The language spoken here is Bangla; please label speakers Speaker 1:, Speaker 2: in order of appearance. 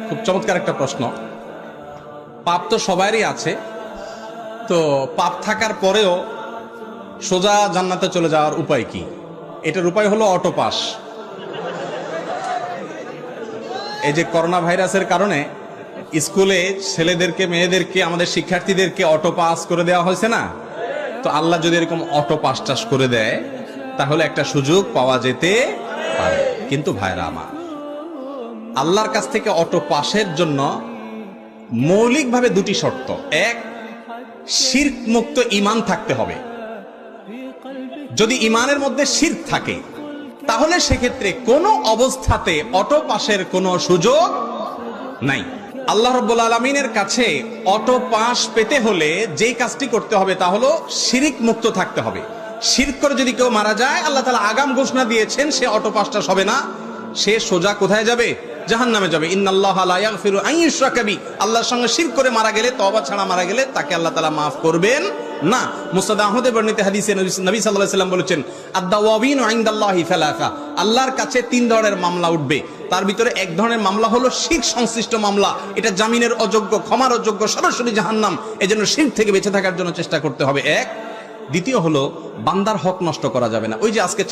Speaker 1: খুব চমৎকার একটা প্রশ্ন। পাপ তো সবারই আছে, তো পাপ থাকার পরেও সোজা জান্নাতে চলে যাওয়ার উপায় কি? এটার উপায় হলো অটো পাস। এই যে করোনা ভাইরাসের কারণে স্কুলে ছেলেদেরকে, মেয়েদেরকে, আমাদের শিক্ষার্থীদেরকে অটো পাস করে দেওয়া হয়েছে না? তো আল্লাহ যদি এরকম অটো পাস টাস করে দেয় তাহলে একটা সুযোগ পাওয়া যেতে পারে। কিন্তু ভাইরা আমার, আল্লাহর কাছ থেকে অটো পাসের জন্য মৌলিকভাবে দুটি শর্ত। এক, শিরক মুক্ত ঈমান থাকতে হবে। যদি ঈমানের মধ্যে শিরক থাকে তাহলে সেক্ষেত্রে কোনো অবস্থাতে অটো পাসের কোনো সুযোগ নাই। আল্লাহ রাব্বুল আলামিনের কাছে অটো পাস পেতে হলে যেই কাজটি করতে হবে তা হলো শিরক মুক্ত থাকতে হবে। শিরক করে যদি কেউ মারা যায়, আল্লাহ তাআলা আগাম ঘোষণা দিয়েছেন সে অটো পাসটা হবে না, সে সোজা কোথায় যাবে? জাহান্নামে যাবে। ইন্নাল্লাহা লা ইয়াগফিরু আন ইউশরাকা বিহি, আল্লাহর সঙ্গে শিরক করে মারা গেলে, তওবা ছাড়া মারা গেলে তাকে আল্লাহ তাআলা মাফ করবেন না। মুসনাদ আহমদে বর্ণিত হাদিসে নবী সাল্লাল্লাহু আলাইহি ওয়াসাল্লাম বলেছেন, আদ-দাওয়াবিনু ইনদাল্লাহি সালাসা, আল্লাহর কাছে তিন ধরনের মামলা উঠবে। তার ভিতরে এক ধরনের মামলা হলো শিরক সংশ্লিষ্ট মামলা। এটা জামিনের অযোগ্য, ক্ষমার অযোগ্য, সরাসরি জাহান্নাম। এজন্য শিরক থেকে বেঁচে থাকার জন্য চেষ্টা করতে হবে। এক। দ্বিতীয় হলো বান্দার হক নষ্ট করা যাবে না। ওই যে আজকে